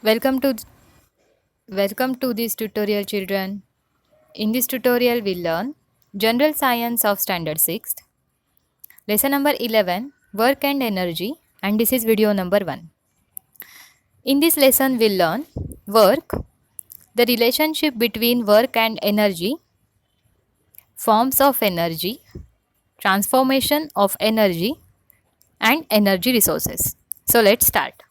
Welcome to this tutorial, children. In this tutorial we'll learn General Science of Standard 6th, lesson number 11, Work and Energy, and this is video number 1. In this lesson we'll learn work, the relationship between work and energy, forms of energy, transformation of energy, and energy resources. So let's start.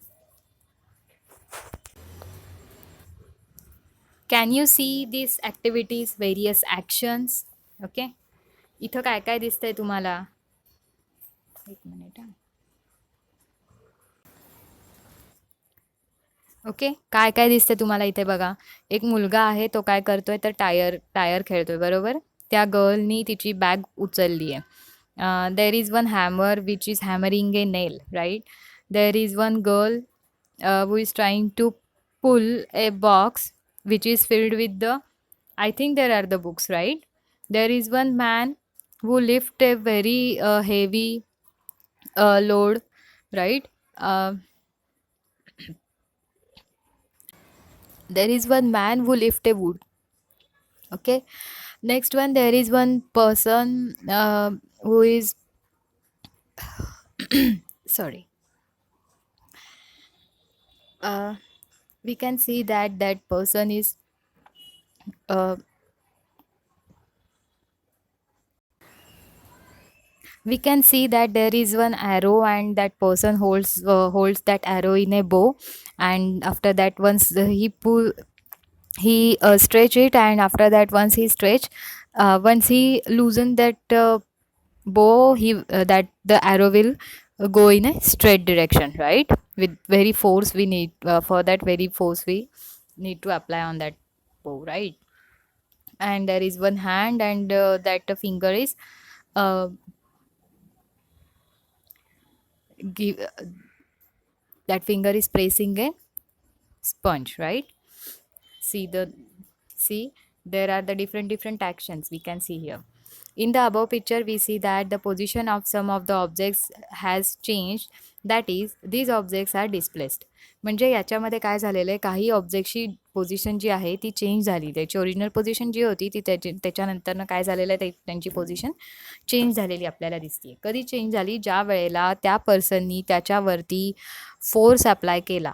Can you see these activities, various actions? Okay. इथं काय काय दिसतंय तुम्हाला? एक minute हा. Okay, काय काय दिसतंय तुम्हाला इथे बघा. एक मुलगा आहे, तो काय करतोय तर टायर टायर खेळतोय, बरोबर. त्या गर्लनी तिची बॅग उचलली आहे. There is one hammer which is hammering a nail, right. There is one girl who is trying to pull a box which is filled with the, I think there are the books, right. There is one man who lift a very heavy load, right. There is one man who lift a wood. Okay, next one, there is one person who is sorry, we can see that that person is uh, we can see that there is one arrow and that person holds that arrow in a bow, and after that once he stretch it, and after that once he loosen that bow, he that the arrow will go in a straight direction, right. With very force we need, for that very force we need to apply on that bow, right. And there is one hand, and that finger is uh, give that finger is pressing a sponge, right. See, there are the different actions we can see here. In the above picture we see that the position of some of the objects has changed, that is these objects are displaced. म्हणजे याच्यामध्ये काय झालेलं आहे, काही ऑब्जेक्टची position जी आहे ती change झाली. त्याची ओरिजिनल पोझिशन जी होती ती त्याच्यानंतरनं काय झालेलं आहे, त्यांची पोझिशन चेंज झालेली आपल्याला दिसते. कधी चेंज झाली, ज्या वेळेला त्या पर्सननी त्याच्यावरती फोर्स अप्लाय केला,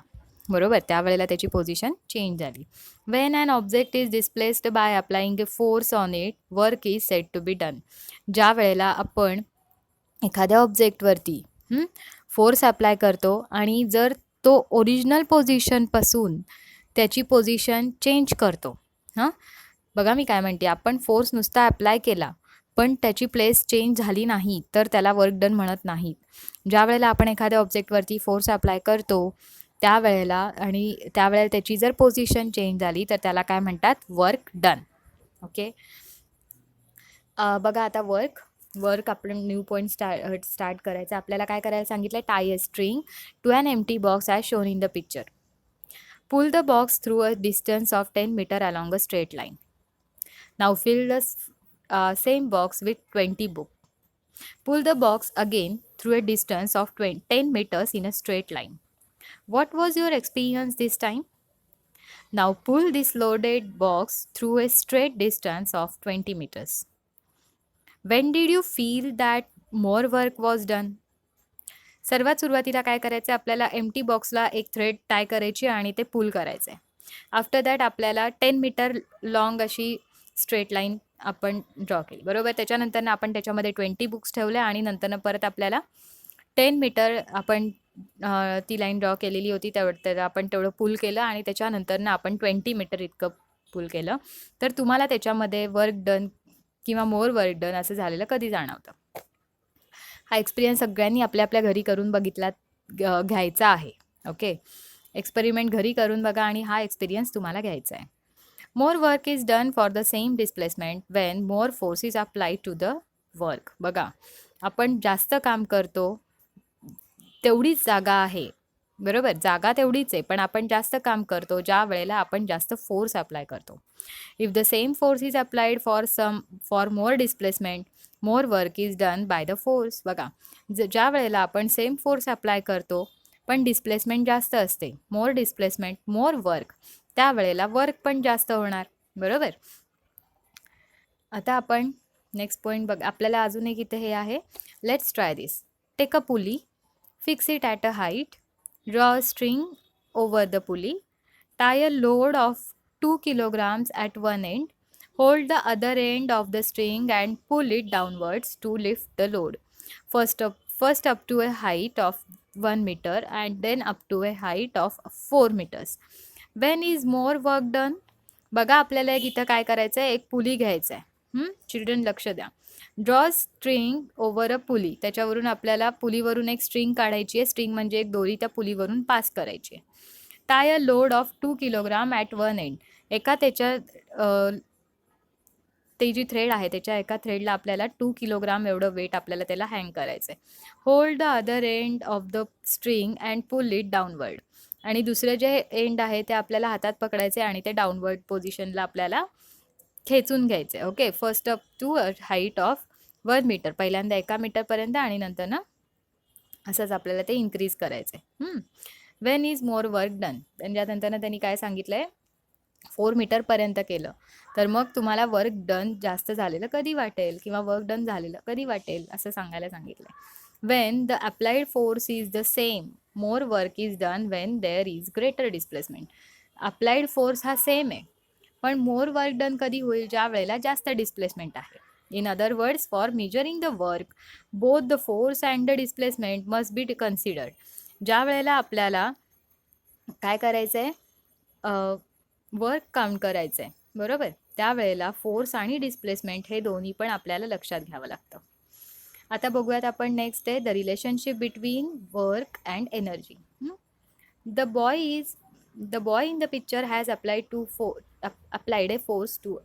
बरोबर, त्यावेळेला त्याची पोझिशन चेंज झाली. When an object is displaced by applying a force on it, work is set to be done. ज्या वेळेला आपण एखाद्या ऑब्जेक्टवरती फोर्स अप्लाय करतो आणि जर तो ओरिजिनल पोझिशनपासून त्याची पोझिशन चेंज करतो, हां, बघा मी काय म्हणते, आपण फोर्स नुसता अप्लाय केला पण त्याची प्लेस चेंज झाली नाही तर त्याला वर्क डन म्हणत नाहीत. ज्या वेळेला आपण एखाद्या ऑब्जेक्टवरती फोर्स अप्लाय करतो त्यावेळेला आणि त्यावेळेला त्याची जर पोझिशन चेंज झाली तर त्याला काय म्हणतात, वर्क डन. ओके, बघा आता वर्क आपण न्यू पॉईंट स्टार्ट करायचं. आपल्याला काय करायला सांगितलं, tie a string to an empty box as shown in the picture. Pull the box through a distance of 10 metre along a straight line. Now fill the same box with 20 book. Pull the box again through a distance of 10 meters in a straight line. What was your experience this time? Now pull this loaded box through a straight distance of 20 meters. When did you feel that more work was done? सर्वात सुरुवातीला काय करायचं, आपल्याला empty बॉक्सला एक thread tie करायची आणि ते पुल करायचं आहे. आफ्टर दॅट आपल्याला 10 मीटर लॉंग अशी स्ट्रेट लाईन आपण ड्रॉ केली, बरोबर. त्याच्यानंतर आपण त्याच्यामध्ये 20 बुक्स ठेवल्या आणि नंतर परत आपल्याला 10 मीटर आपण ती लाईन ड्रॉ केलेली होती, त्याला आपण तेवढं पुल केलं आणि त्याच्यानंतर आपण 20 मीटर इतकं पुल केलं. तर तुम्हाला त्याच्यामध्ये वर्क डन किंवा मोर वर्क डन असं झालेलं कधी जाणवतं? हा एक्सपिरियन्स सगळ्यांनी आपल्या आपल्या घरी करून बघितला घ्यायचा आहे. ओके, एक्सपेरिमेंट घरी करून बघा आणि हा एक्सपिरियन्स तुम्हाला घ्यायचा आहे. More work is done for the same displacement when more force is applied to the work. बघा, आपण जास्त काम करतो, तेवढीच जागा आहे, बरोबर, जागा तेवढीच आहे, पण आपण जास्त काम करतो ज्या वेळेला आपण जास्त फोर्स अप्लाय करतो. If the same force is applied for more displacement, more work is done by the force. बघा, ज्या वेळेला आपण सेम फोर्स अप्लाय करतो पण डिस्प्लेसमेंट जास्त असते. मोर डिस्प्लेसमेंट मोर वर्क, त्यावेळेला वर्क पण जास्त होणार. बरोबर. आता आपण नेक्स्ट पॉईंट बघ. आपल्याला अजून एक इथे हे आहे. Let's try this. Take a pulley, fix it at a height, draw a string over the pulley, tie a load of 2 kilograms at one end, hold the other end of the string and pull it downwards to lift the load. First up to a height of 1 meter and then up to a height of 4 meters. When is more work done? बघा, आपल्याला एक इथं काय करायचं आहे, एक pulley घ्यायचं आहे. चिल्ड्रन लक्ष द्या. ड्रॉ स्ट्रिंग ओव्हर अ पुली, त्याच्यावरून आपल्याला पुलीवरून एक स्ट्रिंग काढायची आहे. स्ट्रिंग म्हणजे एक दोरी त्या पुलीवरून पास करायची आहे. Tie a load of 2 kilogram at one end, एका त्याच्या ते जी थ्रेड आहे त्याच्या एका थ्रेडला आपल्याला 2 किलोग्राम एवढं वेट आपल्याला त्याला हँग करायचं आहे. Hold the other end of the string and pull it downward, आणि दुसरं जे एंड आहे ते आपल्याला हातात पकडायचे आणि ते डाऊनवर्ड पोझिशनला आपल्याला खेचून घ्यायचे. Okay. First up to a height of 1 metre, पहिल्यांदा 1 मीटरपर्यंत आणि नंतर ना असंच आपल्याला ते इन्क्रीज करायचं आहे. Wien is more work done, त्याच्यानंतर त्यांनी काय सांगितलं आहे, 4 मीटरपर्यंत केलं तर मग तुम्हाला वर्क डन जास्त झालेलं कधी वाटेल किंवा वर्क डन झालेलं कधी वाटेल असं सांगायला सांगितलं आहे. Wien the applied force is the same, more work is done Wien there is greater displacement. Applied force हा सेम आहे, पण मोर वर्क डन कधी होईल, ज्या वेळेला जास्त डिस्प्लेसमेंट आहे. In other words, for measuring the work both the force and the displacement must be considered. ज्या वेळेला आपल्याला काय करायचं आहे, वर्क काउंट करायचं आहे, बरोबर, त्यावेळेला फोर्स आणि डिस्प्लेसमेंट हे दोन्ही पण आपल्याला लक्षात घ्यावं लागतं. आता बघूयात आपण नेक्स्ट आहे the relationship between work and energy. The boy in the picture has applied a force to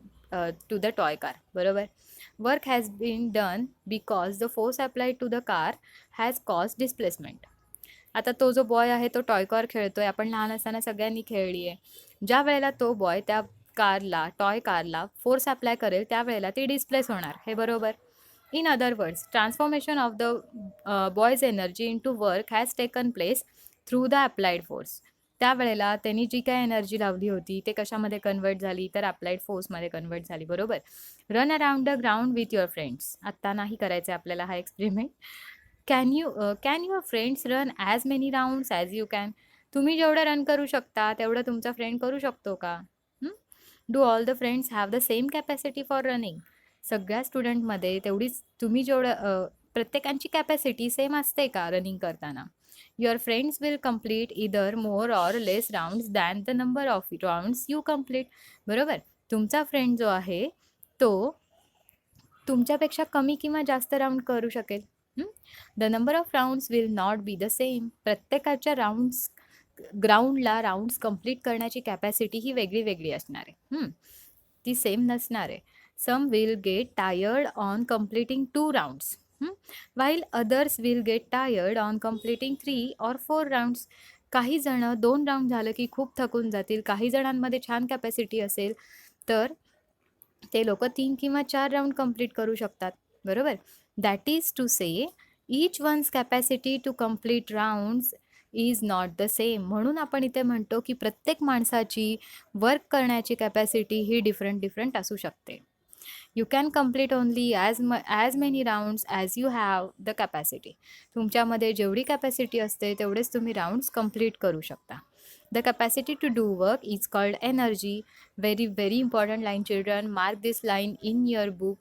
the toy car. बरोबर. Work has been done because the force applied to the car has caused displacement. आता तो जो boy आहे तो toy car खेळतोय, आपण लहान असताना सगळ्यांनी खेळली आहे. ज्या वेळेला तो बॉय त्या टॉय कारला फोर्स अप्लाय करेल त्यावेळेला ती डिस्प्लेस होणार. हे बरोबर. In other words, transformation of the boys energy into work has taken place through the applied force. त्यावेळेला त्यांनी जी काय एनर्जी लावली होती ते कशामध्ये कन्वर्ट झाली, तर अप्लाइड फोर्समध्ये कन्वर्ट झाली. बरोबर. Run around the ground with your friends. आत्ता नाही करायचं आहे आपल्याला हा experiment. Can your friends run as many rounds as you can. तुम्ही जेवढं रन करू शकता तेवढं तुमचा फ्रेंड करू शकतो का? Do all the friends have the same capacity for running. सगळ्या स्टुडंटमध्ये तेवढीच तुम्ही जेवढं प्रत्येकांची कॅपॅसिटी सेम असते का रनिंग करताना? Your friends will complete either more or less rounds than the number of rounds you complete. बरोबर. तुमचा फ्रेंड जो आहे तो तुमच्यापेक्षा कमी किंवा जास्त राऊंड करू शकेल. The number of rounds will not be the same. प्रत्येकाच्या ग्राउंडला राऊंड्स कंप्लीट करण्याची कॅपॅसिटी ही वेगळी वेगळी असणार आहे. ती सेम नसणार आहे. Some will get tired on completing 2 rounds while others will get tired on completing 3 or 4 rounds. काही जण 2 राऊंड झालं की खूप थकून जातील. काही जणांमध्ये छान कॅपॅसिटी असेल तर ते लोक 3 किंवा 4 राऊंड कंप्लीट करू शकतात. बरोबर. That is to say each one's capacity to complete rounds is not the same. म्हणून आपण इथे म्हणतो की प्रत्येक माणसाची वर्क करण्याची कॅपॅसिटी ही डिफरंट असू शकते. You can complete only as many rounds as you have the capacity. तुमच्यामध्ये जेवढी कॅपॅसिटी असते तेवढेच तुम्ही राऊंड्स कंप्लीट करू शकता. The capacity to do work is called energy. Very important line children. Mark this line in your book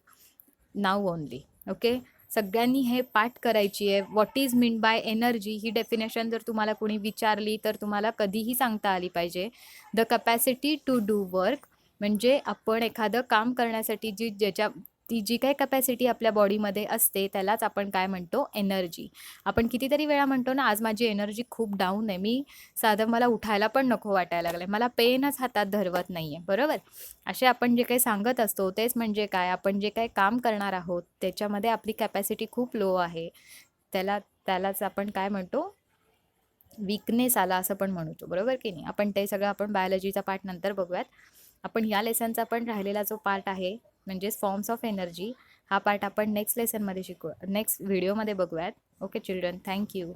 now only. Okay. सगळ्यांनी हे पाठ करायची आहे. What is mean by energy ही डेफिनेशन जर तुम्हाला कोणी विचारली तर तुम्हाला कधीही सांगता आली पाहिजे. The capacity to do work म्हणजे आपण एखादं काम करण्यासाठी ती जी काही कॅपॅसिटी आपल्या बॉडीमध्ये असते त्यालाच आपण काय म्हणतो, एनर्जी. आपण कितीतरी वेळा म्हणतो ना, आज माझी एनर्जी खूप डाऊन आहे, मी साधं मला उठायला पण नको वाटायला लागलं, मला पेनच हातात धरवत नाही आहे. बरोबर. असे आपण जे काही सांगत असतो तेच म्हणजे काय, आपण जे काही काम करणार आहोत त्याच्यामध्ये आपली कॅपॅसिटी खूप लो आहे, त्यालाच आपण काय म्हणतो, वीकनेस आला असं पण म्हणतो. बरोबर की नाही. आपण ते सगळं आपण बायोलॉजीचा पार्ट नंतर बघूयात. आपण या लेसनचा पण राहिलेला जो पार्ट आहे म्हणजेच फॉर्म्स ऑफ एनर्जी, हा पार्ट आपण नेक्स्ट लेसनमध्ये नेक्स्ट व्हिडिओमध्ये बघूयात. Okay children, thank you.